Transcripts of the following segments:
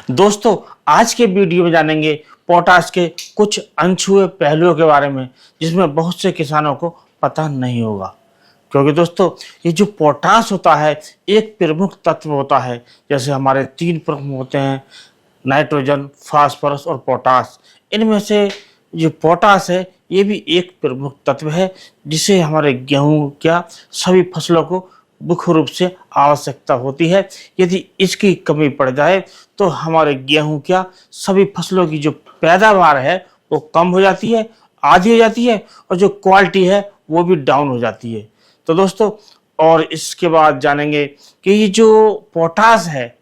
दोस्तों, आज के वीडियो में जानेंगे पोटाश के कुछ अनछुए पहलुओं के बारे में, जिसमें बहुत से किसानों को पता नहीं होगा। क्योंकि दोस्तों, ये जो पोटाश होता है एक प्रमुख तत्व होता है। जैसे हमारे तीन प्रमुख होते हैं, नाइट्रोजन, फास्फोरस और पोटाश। इनमें से जो पोटाश है ये भी एक प्रमुख तत्व है, जिसे हमारे गेहूं क्या सभी फसलों को मुख्य रूप से आवश्यकता होती है। यदि इसकी कमी पड़ जाए तो हमारे गेहूं क्या सभी फसलों की जो पैदावार है वो कम हो जाती है, आधी हो जाती है, और जो क्वालिटी है वो भी डाउन हो जाती है। तो दोस्तों, और इसके बाद जानेंगे कि ये जो पोटाश है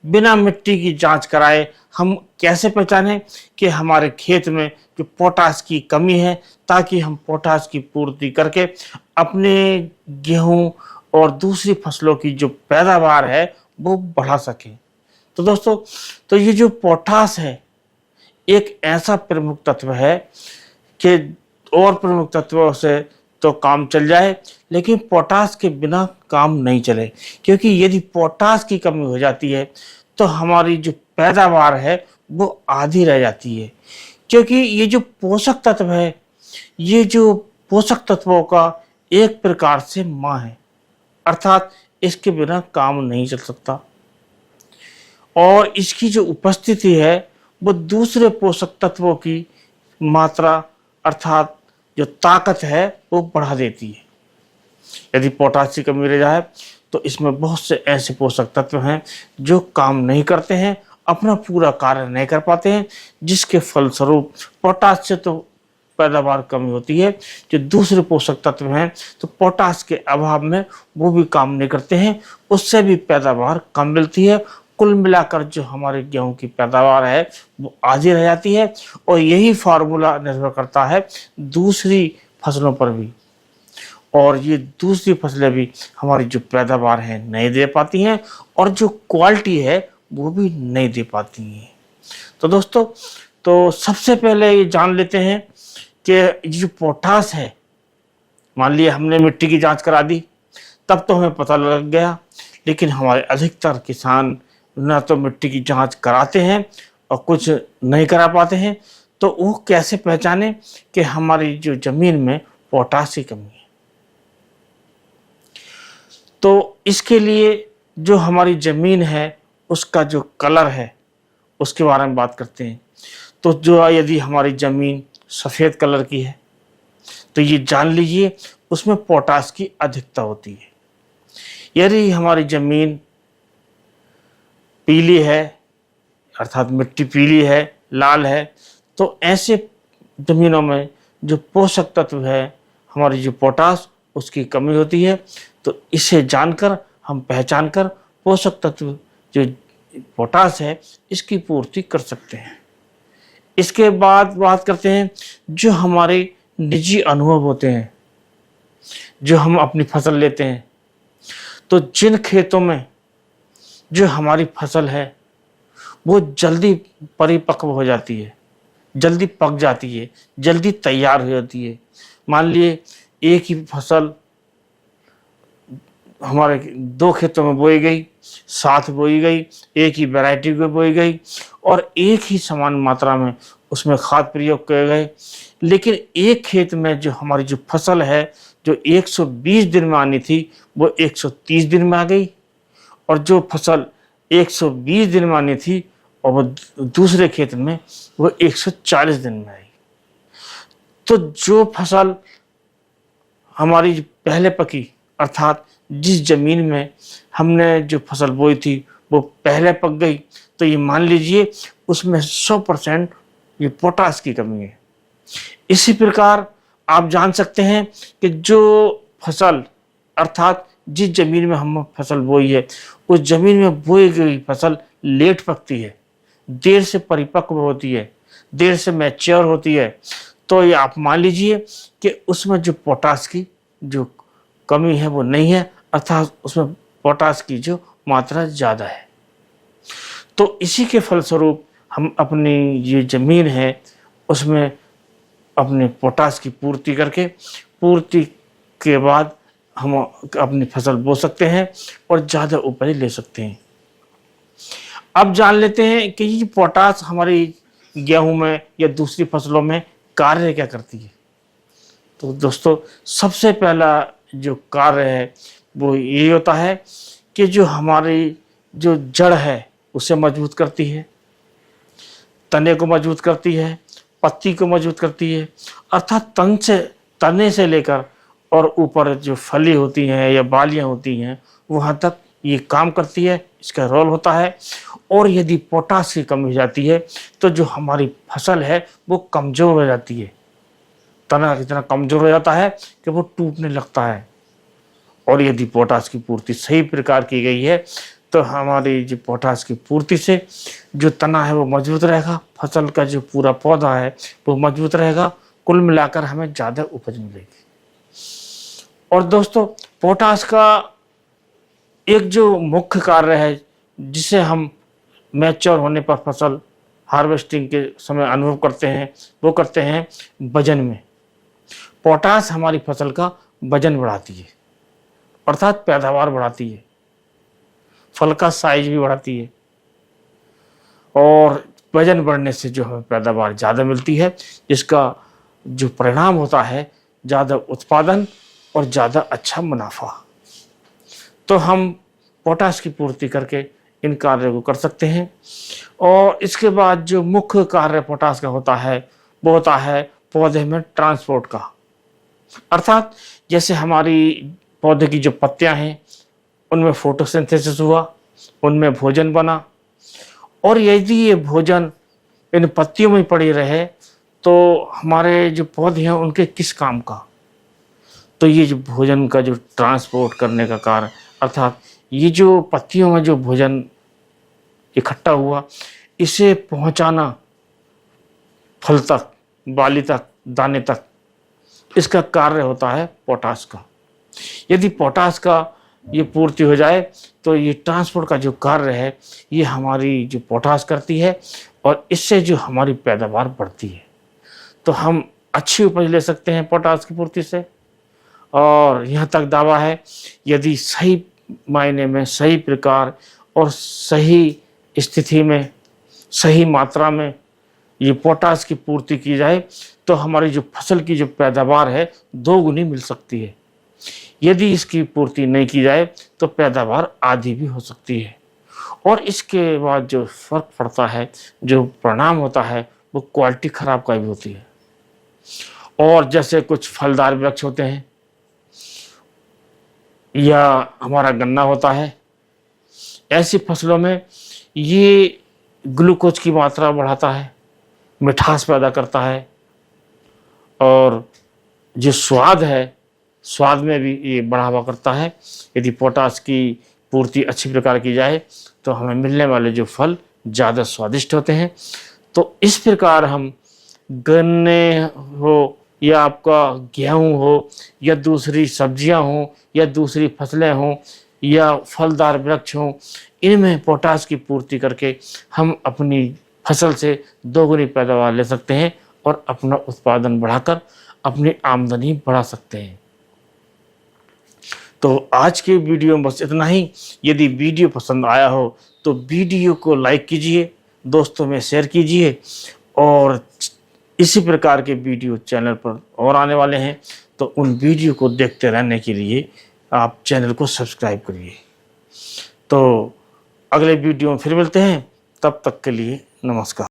बिना मिट्टी की जांच कराए हम कैसे पहचानें कि हमारे खेत में जो पोटाश की कमी है, ताकि हम पोटाश की पूर्ति करके अपने गेहूं और दूसरी फसलों की जो पैदावार है वो बढ़ा सकें। तो दोस्तों, तो ये जो पोटाश है एक ऐसा प्रमुख तत्व है कि और प्रमुख तत्वों से तो काम चल जाए, लेकिन पोटाश के बिना काम नहीं चले। क्योंकि यदि पोटाश की कमी हो जाती है तो हमारी जो पैदावार है वो आधी रह जाती है। क्योंकि ये जो पोषक तत्व है, ये जो पोषक तत्वों का एक प्रकार से माँ है, अर्थात इसके बिना काम नहीं चल सकता। और इसकी जो उपस्थिति है वो दूसरे पोषक तत्वों की मात्रा अर्थात जो ताकत है वो बढ़ा देती है। यदि पोटाश की कमी रह जाए तो इसमें बहुत से ऐसे पोषक तत्व हैं जो काम नहीं करते हैं, अपना पूरा कार्य नहीं कर पाते हैं, जिसके फलस्वरूप पोटाश से तो पैदावार कमी होती है। जो दूसरे पोषक तत्व हैं तो पोटाश के अभाव में वो भी काम नहीं करते हैं, उससे भी पैदावार कम मिलती है। कुल मिलाकर जो हमारे गेहूं की पैदावार है वो आधी रह जाती है। और यही फार्मूला निर्भर करता है दूसरी फसलों पर भी, और ये दूसरी फसलें भी हमारी जो पैदावार है नहीं दे पाती हैं, और जो क्वालिटी है वो भी नहीं दे पाती हैं। तो दोस्तों, तो सबसे पहले ये जान लेते हैं कि जो पोटाश है, मान लिया हमने मिट्टी की जांच करा दी, तब तो हमें पता लग गया। लेकिन हमारे अधिकतर किसान ना तो मिट्टी की जांच कराते हैं और कुछ नहीं करा पाते हैं। तो वो कैसे पहचाने कि हमारी जो जमीन में पोटाश की कमी है? तो इसके लिए जो हमारी जमीन है उसका जो कलर है उसके बारे में बात करते हैं। तो जो यदि हमारी जमीन सफ़ेद कलर की है तो ये जान लीजिए उसमें पोटाश की अधिकता होती है। यदि हमारी जमीन पीली है अर्थात मिट्टी पीली है, लाल है, तो ऐसे जमीनों में जो पोषक तत्व है हमारी जो पोटाश उसकी कमी होती है। तो इसे जानकर हम पहचान कर पोषक तत्व जो पोटाश है इसकी पूर्ति कर सकते हैं। इसके बाद बात करते हैं जो हमारे निजी अनुभव होते हैं, जो हम अपनी फसल लेते हैं। तो जिन खेतों में जो हमारी फसल है वो जल्दी परिपक्व हो जाती है, जल्दी पक जाती है, जल्दी तैयार हो जाती है। मान लिए एक ही फसल हमारे दो खेतों में बोई गई, साथ बोई गई, एक ही वैरायटी में बोई गई और एक ही समान मात्रा में उसमें खाद प्रयोग किए गए। लेकिन एक खेत में जो हमारी जो फसल है जो 120 दिन में आनी थी वो 130 दिन में आ गई, और जो फसल 120 दिन में आनी थी और वो दूसरे खेत में वो 140 दिन में आई। तो जो फसल हमारी पहले पकी अर्थात जिस जमीन में हमने जो फसल बोई थी वो पहले पक गई, तो ये मान लीजिए उसमें 100% ये पोटाश की कमी है। इसी प्रकार आप जान सकते हैं कि जो फसल अर्थात जिस जमीन में हम फसल बोई है उस जमीन में बोई गई फसल लेट पकती है, देर से परिपक्व होती है, देर से मैच्योर होती है। तो ये आप मान लीजिए कि उसमें जो पोटाश की जो कमी है वो नहीं है, अर्थात उसमें पोटाश की जो मात्रा ज़्यादा है। तो इसी के फलस्वरूप हम अपनी ये ज़मीन है उसमें अपने पोटाश की पूर्ति करके पूर्ति के बाद हम अपनी फसल बो सकते हैं और ज़्यादा उपज ले सकते हैं। अब जान लेते हैं कि ये पोटाश हमारी गेहूं में या दूसरी फसलों में कार्य क्या करती है। तो दोस्तों, सबसे पहला जो कार्य है वो ये होता है कि जो हमारी जो जड़ है उसे मजबूत करती है, तने को मजबूत करती है, पत्ती को मजबूत करती है, अर्थात तने से लेकर और ऊपर जो फली होती हैं या बालियां होती हैं वहाँ तक ये काम करती है, इसका रोल होता है। और यदि पोटाश की कमी हो जाती है तो जो हमारी फसल है वो कमज़ोर हो जाती है, तना इतना कमज़ोर हो जाता है कि वो टूटने लगता है। और यदि पोटाश की पूर्ति सही प्रकार की गई है तो हमारी जो पोटाश की पूर्ति से जो तना है वो मजबूत रहेगा, फसल का जो पूरा पौधा है वो मजबूत रहेगा, कुल मिलाकर हमें ज़्यादा उपज मिलेगी। और दोस्तों, पोटाश का एक जो मुख्य कार्य है जिसे हम मैच्योर होने पर फसल हार्वेस्टिंग के समय अनुभव करते हैं, वो करते हैं वजन में। पोटाश हमारी फसल का वजन बढ़ाती है, अर्थात पैदावार बढ़ाती है, फल का साइज भी बढ़ाती है। और वजन बढ़ने से जो हमें पैदावार ज़्यादा मिलती है, जिसका जो परिणाम होता है ज़्यादा उत्पादन और ज़्यादा अच्छा मुनाफा। तो हम पोटाश की पूर्ति करके इन कार्यों को कर सकते हैं। और इसके बाद जो मुख्य कार्य पोटाश का होता है वो होता है पौधे में ट्रांसपोर्ट का, अर्थात जैसे हमारी पौधे की जो पत्तियां हैं उनमें फोटोसिंथेसिस हुआ, उनमें भोजन बना, और यदि ये भोजन इन पत्तियों में पड़ी रहे तो हमारे जो पौधे हैं उनके किस काम का। तो ये जो भोजन का जो ट्रांसपोर्ट करने का कार्य, अर्थात ये जो पत्तियों में जो भोजन इकट्ठा हुआ इसे पहुंचाना फल तक, बाली तक, दाने तक, इसका कार्य होता है पोटाश का। यदि पोटाश का ये पूर्ति हो जाए तो ये ट्रांसपोर्ट का जो कार्य है ये हमारी जो पोटाश करती है और इससे जो हमारी पैदावार बढ़ती है। तो हम अच्छी उपज ले सकते हैं पोटाश की पूर्ति से। और यहाँ तक दावा है, यदि सही मायने में, सही प्रकार और सही स्थिति में, सही मात्रा में ये पोटाश की पूर्ति की जाए तो हमारी जो फसल की जो पैदावार है 2 गुनी मिल सकती है। यदि इसकी पूर्ति नहीं की जाए तो पैदावार आधी भी हो सकती है। और इसके बाद जो फर्क पड़ता है, जो परिणाम होता है, वो क्वालिटी खराब का भी होती है। और जैसे कुछ फलदार वृक्ष होते हैं या हमारा गन्ना होता है, ऐसी फसलों में ये ग्लूकोज की मात्रा बढ़ाता है, मिठास पैदा करता है, और जो स्वाद है, स्वाद में भी ये बढ़ावा करता है। यदि पोटाश की पूर्ति अच्छी प्रकार की जाए तो हमें मिलने वाले जो फल ज़्यादा स्वादिष्ट होते हैं। तो इस प्रकार हम गन्ने हो या आपका गेहूँ हो या दूसरी सब्जियां हों या दूसरी फसलें हों या फलदार वृक्ष हों, इनमें पोटाश की पूर्ति करके हम अपनी फसल से 2 गुनी पैदावार ले सकते हैं और अपना उत्पादन बढ़ाकर अपनी आमदनी बढ़ा सकते हैं। तो आज के वीडियो में बस इतना ही। यदि वीडियो पसंद आया हो तो वीडियो को लाइक कीजिए, दोस्तों में शेयर कीजिए, और इसी प्रकार के वीडियो चैनल पर और आने वाले हैं, तो उन वीडियो को देखते रहने के लिए आप चैनल को सब्सक्राइब करिए। तो अगले वीडियो में फिर मिलते हैं, तब तक के लिए नमस्कार।